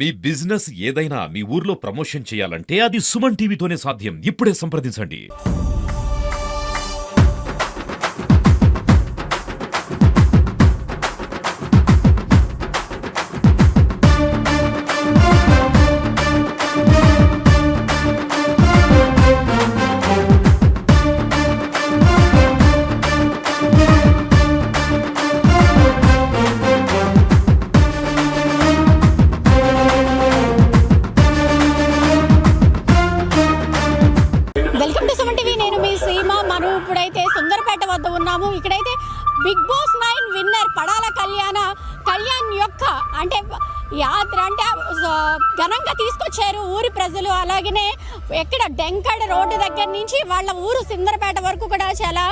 మీ business ఏదైనా మీ ఊర్లో promotion చేయాలంటే అది సుమన్ టీవీతోనే సాధ్యం. ఇప్పుడే సంప్రదించండి. ఇప్పుడైతే సుందరపేట వద్ద ఉన్నాము. ఇక్కడైతే Bigg Boss 9 winner Padala Kalyan యొక్క అంటే యాత్ర అంటే ఘనంగా తీసుకొచ్చారు ఊరి ప్రజలు. అలాగనే ఎక్కడ డెంకడ్ రోడ్డు దగ్గర నుంచి వాళ్ళ ఊరు సుందరపేట వరకు కూడా చాలా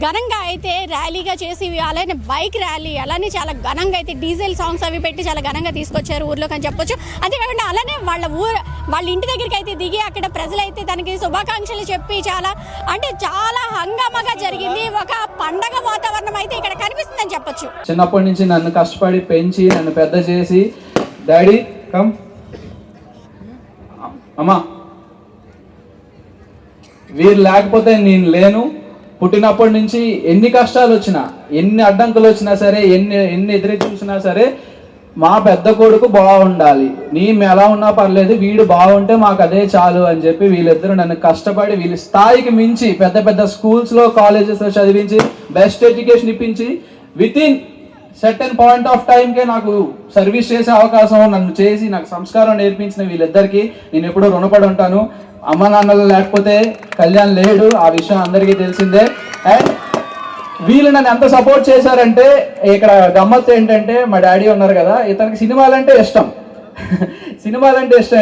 ఘనంగా అయితే ర్యాలీగా చేసి, అలానే బైక్ ర్యాలీ, అలానే చాలా ఘనంగా అయితే డీజిల్ సాంగ్స్ అవి పెట్టి చాలా ఘనంగా తీసుకొచ్చారు ఊర్లోకి అని చెప్పొచ్చు. అంతేకాకుండా అలానే వాళ్ళ ఇంటి దగ్గరికి అయితే దిగి అక్కడ ప్రజలైతే తనకి శుభాకాంక్షలు చెప్పి చాలా హంగామాగా జరిగింది. ఒక పండగ వాతావరణం అయితే ఇక్కడ కనిపిస్తుందని చెప్పొచ్చు. చిన్నప్పటి నుంచి నన్ను కష్టపడి పెంచి నన్ను పెద్ద చేసి, డాడీ కమ్ అమ్మా, వీరు లేకపోతే నేను లేను. పుట్టినప్పటి నుంచి ఎన్ని కష్టాలు వచ్చినా, ఎన్ని అడ్డంకులు వచ్చినా సరే, ఎన్ని ఎదురు చూసినా సరే, మా పెద్ద కొడుకు బాగుండాలి, మేము ఎలా ఉన్నా పర్లేదు, వీడు బాగుంటే మాకు అదే చాలు అని చెప్పి వీళ్ళిద్దరూ నన్ను కష్టపడి వీళ్ళ స్థాయికి మించి పెద్ద పెద్ద స్కూల్స్లో కాలేజెస్లో చదివించి బెస్ట్ ఎడ్యుకేషన్ ఇప్పించి with in certain point of టైంకే నాకు సర్వీస్ చేసే అవకాశం నన్ను చేసి నాకు సంస్కారం నేర్పించిన వీళ్ళిద్దరికీ నేను ఎప్పుడూ రుణపడి ఉంటాను. అమ్మ నాన్నలు లేకపోతే కళ్యాణ్ లేడు, ఆ విషయం అందరికీ తెలిసిందే. అండ్ వీళ్ళు నన్ను ఎంత సపోర్ట్ చేశారంటే, ఇక్కడ గమ్మత్తు ఏంటంటే మా డాడీ ఉన్నారు కదా, ఇతనికి సినిమాలంటే ఇష్టం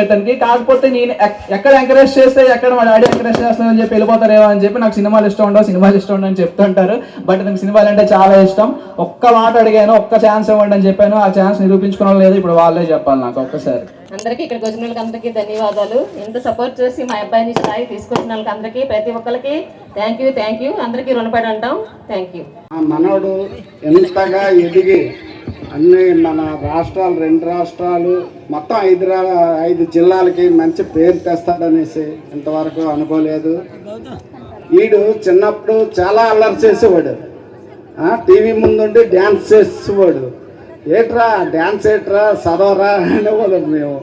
ఇతనికి. కాకపోతే నేను ఎక్కడ ఎంకరేజ్ చేస్తే ఎక్కడ మా డాడీ ఎంకరేజ్ చేస్తానని చెప్పి వెళ్ళిపోతారేమో అని చెప్పి నాకు సినిమాలు ఇష్టం ఉండవు అని చెప్తుంటారు. బట్ నాకు సినిమాలు అంటే చాలా ఇష్టం. ఒక్క మాట అడిగాను, ఒక్క ఛాన్స్ ఇవ్వండి అని చెప్పాను. ఆ ఛాన్స్ నిరూపించుకోవడం లేదు, ఇప్పుడు వాళ్ళే చెప్పాలి నాకు ఒక్కసారి. అందరికీ ఇక్కడికి వచ్చిన వాళ్ళకి అందరికీ ధన్యవాదాలు. ఇంత సపోర్ట్ చేసి మా అబ్బాయిని స్థాయి తీసుకొచ్చిన వాళ్ళకి అందరికీ ప్రతి ఒక్కరికి థ్యాంక్ యూ అందరికీ రుణపడి ఉంటాం. Thank you. మనోడు ఎంతగా ఎదిగి అన్ని మన రాష్ట్రాలు, 2 రాష్ట్రాలు, మొత్తం 5 జిల్లాలకి మంచి పేరు తెస్తాడనేసి ఇంతవరకు అనుకోలేదు. వీడు చిన్నప్పుడు చాలా అల్లరి చేసేవాడు, టీవీ ముందుండి డ్యాన్స్ చేసేవాడు. ఏట్రా డ్యాన్స్ ఏట్రా చదవరా అనేవాడు మేము.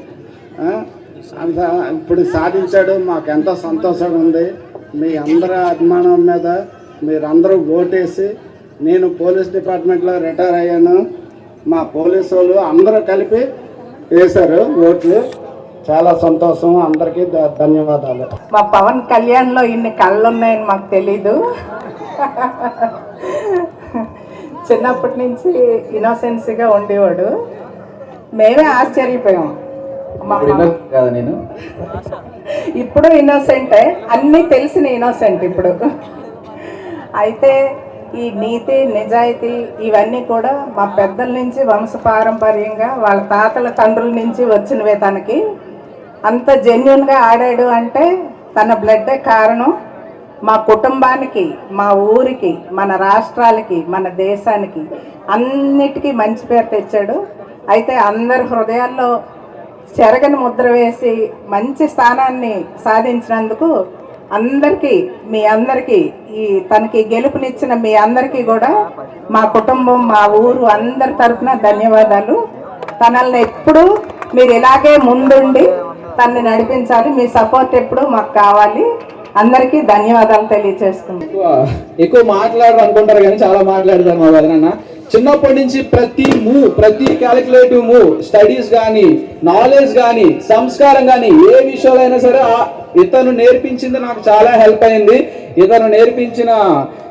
అంత ఇప్పుడు సాధించాడు, మాకు ఎంతో సంతోషంగా ఉంది. మీ అందరి అభిమానం మీద మీరందరూ ఓటేసి, నేను పోలీస్ డిపార్ట్మెంట్లో రిటైర్ అయ్యాను, మా పోలీసు వాళ్ళు అందరూ కలిపి వేశారు ఓట్లు. చాలా సంతోషం, అందరికీ ధన్యవాదాలు. మా పవన్ కళ్యాణ్లో ఇన్ని కళ్ళు ఉన్నాయని మాకు తెలీదు. చిన్నప్పటి నుంచి ఇన్నోసెన్స్గా ఉండేవాడు, మేమే ఆశ్చర్యపోయాం. నేను ఇప్పుడు ఇన్నోసెంటే, అన్నీ తెలిసిన ఇన్నోసెంట్ ఇప్పుడు. అయితే ఈ నీతి నిజాయితీ ఇవన్నీ కూడా మా పెద్దల నుంచి వంశపారంపర్యంగా వాళ్ళ తాతల తండ్రుల నుంచి వచ్చినవే. తనకి అంత జెన్యున్గా ఆడాడు అంటే తన బ్లడ్డే కారణం. మా కుటుంబానికి, మా ఊరికి, మన రాష్ట్రాలకి, మన దేశానికి అన్నిటికీ మంచి పేరు తెచ్చాడు. అయితే అందరి హృదయాల్లో చెరగని ముద్ర వేసి మంచి స్థానాన్ని సాధించినందుకు మీ అందరికీ ఈ తనకి గెలుపునిచ్చిన మీ అందరికీ కూడా మా కుటుంబం, మా ఊరు అందరి తరఫున ధన్యవాదాలు. తనల్ని ఎప్పుడు మీరు ఇలాగే ముందుండి తనని నడిపించాలి. మీ సపోర్ట్ ఎప్పుడు మాకు కావాలి. అందరికీ ధన్యవాదాలు తెలియజేసుకుంటాం. ఎక్కువ మాట్లాడరు అనుకుంటారు కానీ చాలా మాట్లాడతారు మా వదనన్న. చిన్నప్పటి నుంచి ప్రతి క్యాలిక్యులేటివ్ మూవ్, స్టడీస్ కానీ, నాలెడ్జ్ కానీ, సంస్కారం కానీ, ఏ విషయాలు అయినా సరే ఇతను నేర్పించింది నాకు చాలా హెల్ప్ అయింది. ఇతను నేర్పించిన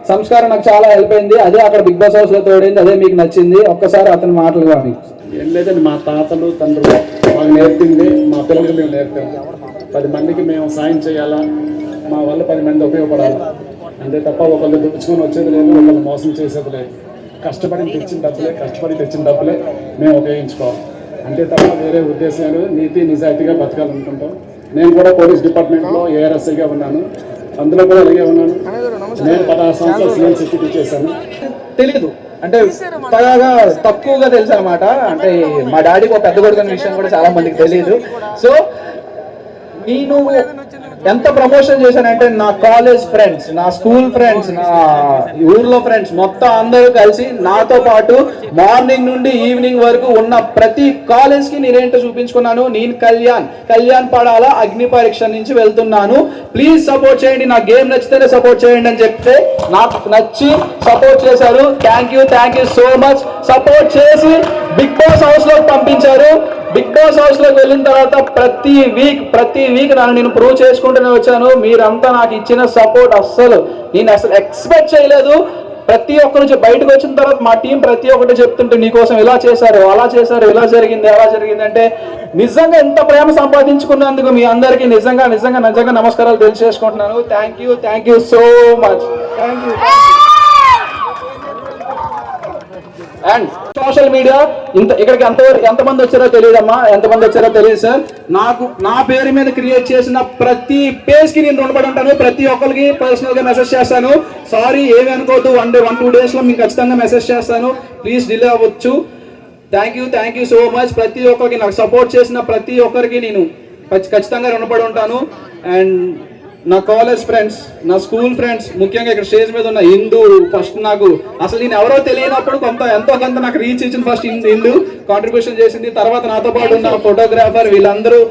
సంస్కారం నాకు చాలా హెల్ప్ అయింది. అదే అక్కడ బిగ్ బాస్ హౌస్లో తోడైంది, అదే మీకు నచ్చింది. ఒక్కసారి అతని మాటలు కానీ. ఏం లేదండి, మా తాతలు తండ్రులు మాకు నేర్పింది మా పిల్లలకి మేము నేర్పాము. 10 మందికి మేము సాయం చేయాలా, మా వల్ల 10 మంది ఉపయోగపడాలి, అంతే తప్ప ఒకళ్ళు దోచుకొని వచ్చేది లేదు, ఒకళ్ళు మోసం చేసేది లేదు. కష్టపడి తెచ్చిన డబ్బులే మేము ఉపయోగించుకోవాలి, అంతే తప్ప వేరే ఉద్దేశాలు నీతి నిజాయితీగా బతకాలనుకుంటాం. నేను కూడా పోలీస్ డిపార్ట్మెంట్లో ఏఆర్ఎస్ఐగా ఉన్నాను, అందులో కూడా అలాగే ఉన్నాను. నేను 16 సంవత్సరాలు సీఎం సెక్యూరిటీ చేశాను. తెలీదు అంటే బాగా తక్కువగా తెలుసు అనమాట. అంటే మా డాడీకి ఒక పెద్ద కొడుకు అనే విషయం కూడా చాలా మందికి తెలియదు. సో నేను ఎంత ప్రమోషన్ చేశానంటే నా కాలేజ్ ఫ్రెండ్స్, నా స్కూల్ ఫ్రెండ్స్, నా ఊర్లో ఫ్రెండ్స్ మొత్తం అందరూ కలిసి నాతో పాటు మార్నింగ్ నుండి ఈవినింగ్ వరకు ఉన్న ప్రతి కాలేజ్ కి నేనేంటో చూపించుకున్నాను. నేను కళ్యాణ్ పడాల అగ్ని పరీక్ష నుంచి వెళ్తున్నాను, ప్లీజ్ సపోర్ట్ చేయండి, నా గేమ్ నచ్చితేనే సపోర్ట్ చేయండి అని చెప్తే నాకు నచ్చి సపోర్ట్ చేశారు. Thank you so much. Support చేసి బిగ్ బాస్ హౌస్ లోకి పంపించారు. బిగ్ బాస్ హౌస్ లోకి వెళ్ళిన తర్వాత ప్రతి వీక్ నన్ను నేను ప్రూవ్ చేసుకుంటూనే వచ్చాను. మీరంతా నాకు ఇచ్చిన సపోర్ట్ నేను అసలు ఎక్స్పెక్ట్ చేయలేదు. ప్రతి ఒక్కరు బయటకు వచ్చిన తర్వాత మా టీం ప్రతి ఒక్కటి చెప్తుంటే నీకోసం ఇలా చేశారు, అలా చేశారు, ఇలా జరిగింది, అలా జరిగింది అంటే నిజంగా ఎంత ప్రేమ సంపాదించుకున్నందుకు మీ అందరికీ నిజంగా నమస్కారాలు తెలియజేసుకుంటున్నాను. Thank you so much. Thank you. And social media ఇక్కడికి ఎంతమంది వచ్చారో తెలియదమ్మా, ఎంతమంది వచ్చారో తెలియదు సార్. నా పేరు మీద క్రియేట్ చేసిన ప్రతి పేజ్ కి నేను రుణపడి ఉంటాను. ప్రతి ఒక్కరికి పర్సనల్ గా మెసేజ్ చేస్తాను. సారీ ఏమి అనుకోవద్దు, 1-2 days లో మీకు ఖచ్చితంగా మెసేజ్ చేస్తాను. ప్లీజ్ డిలే అవ్వచ్చు. Thank you so much. ప్రతి ఒక్కరికి నాకు సపోర్ట్ చేసిన ప్రతి ఒక్కరికి నేను ఖచ్చితంగా రుణపడి ఉంటాను. అండ్ నా కాలేజ్ ఫ్రెండ్స్, నా స్కూల్ ఫ్రెండ్స్, ముఖ్యంగా ఇక్కడ స్టేజ్ మీద ఉన్న హిందూ, ఫస్ట్ నాకు అసలు నేను ఎవరో తెలియనప్పుడు ఎంతో కొంత నాకు రీచ్ ఇచ్చిన ఫస్ట్ హిందూ కాంట్రిబ్యూషన్ చేసింది. తర్వాత నాతో పాటు ఉన్న ఫోటోగ్రాఫర్ వీళ్ళందరూ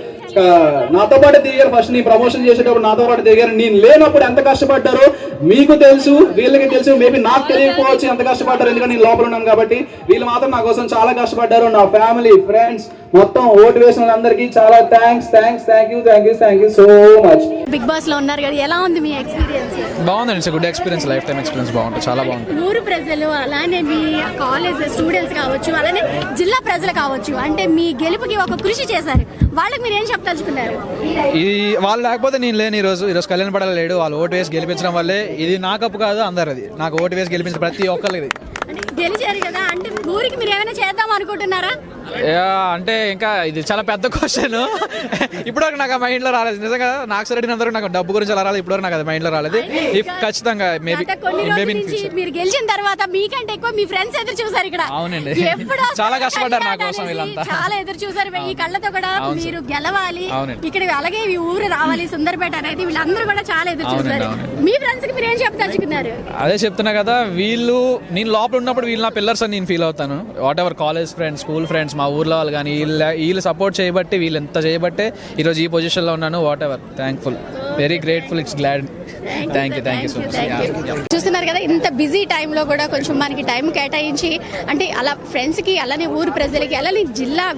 నాతో పాటు తిరిగారు. ఫస్ట్ నీ ప్రమోషన్ చేసేటప్పుడు నాతో పాటు తిరిగారు. నేను లేనప్పుడు ఎంత కష్టపడ్డారో మీకు తెలుసు, వీళ్ళకి తెలుసు. మేబీ నాకు తెలియకపోవచ్చు ఎంత కష్టపడ్డారు, ఎందుకంటే నేను లోపల ఉన్నాను కాబట్టి. వీళ్ళు మాత్రం నా కోసం చాలా కష్టపడ్డారు. నా ఫ్యామిలీ, ఫ్రెండ్స్, మొత్తం ఓటు వేసిన వాళ్ళందరికీ చాలా thanks. Thank you so much. Bigg Boss లో ఉన్నారు కదా, ఎలా ఉంది మీ ఎక్స్పీరియన్స్? బాగుందండి, it's good experience, lifetime experience బాగుంటుంది, చాలా బాగుంటుంది. ఊరు ప్రజలు అలానే మీ కాలేజ్ స్టూడెంట్స్ కావచ్చు, అలానే జిల్లా ప్రజలు కావచ్చు, అంటే మీ గెలుపుకి ఒక కృషి చేశారు, వాళ్ళకి మీరు ఏం చెప్పదలుచుకున్నారు? ఈ వాళ్ళు లేకపోతే నేను లేను ఈరోజు కళ్యాణ్ పడాల లేడు. వాళ్ళు ఓటు వేసి గెలిపించడం వల్లే ఇది నా కప్పు కాదు, అందరిది. నాకు ఓటు వేసి గెలిపించిన ప్రతి ఒక్కరికి గెలిచారు కదా, అంటే ఊరికి మీరు ఏమైనా చేద్దాం అనుకుంటున్నారా? అంటే ఇంకా ఇది చాలా పెద్ద క్వశ్చన్. ఇప్పటివరకు నాకు ఆ మైండ్ లో రాలేదు. నిజంగా నాకు సరైనంతవరకు నాకు డబ్బు గురించి అలా రాలేదు, ఇప్పటివరకు నాకు అది మైండ్ లో రాలేదు. ఖచ్చితంగా మీరు గెలిచిన తర్వాత మీకంటే ఎక్కువ మీ ఫ్రెండ్స్ ఎదురు చూసారు ఇక్కడ. అవునండి, చాలా కష్టపడ్డారు నా కోసం వీళ్ళంతా, చాలా ఎదురు చూసారు. ఈ కళ్ళతో కూడా మీరు గెలవాలి, ఇక్కడ అలాగే ఈ ఊరు రావాలి సుందరపేట అనేది వీళ్ళందరూ కూడా చాలా ఎదురు చూసారు. మీ ఫ్రెండ్స్ కి మీరు ఏం చెప్పదలుచుకున్నారు? అదే చెప్తున్నా కదా, నేను లోపల ఉన్నప్పుడు వీళ్ళు నా పిల్లర్స్ అని నేను ఫీల్ అవుతాను. What ever college friends, school friends, మా ఊర్లో వాళ్ళు కానీ వీళ్ళు సపోర్ట్ చేయబట్టి, వీళ్ళు ఎంత చేయబట్టే ఈరోజు ఈ పొజిషన్లో ఉన్నాను. What ever, thankful, very grateful, it's glad. Thank you so much. చూస్తున్నారు కదా, ఇంత బిజీ టైంలో కూడా కొంచెం మనకి టైం కేటాయించి, అంటే అలా ఫ్రెండ్స్కి, అలానే ఊరు ప్రజలకి, అలానే జిల్లా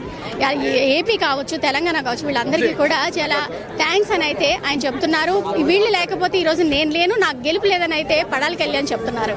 ఏపీ కావచ్చు, తెలంగాణ కావచ్చు, వీళ్ళందరికీ కూడా చాలా థ్యాంక్స్ అని అయితే ఆయన చెప్తున్నారు. వీళ్ళు లేకపోతే ఈరోజు నేను లేను, నాకు గెలుపు లేదని అయితే పడాలి కళ్యాణ్ చెప్తున్నారు.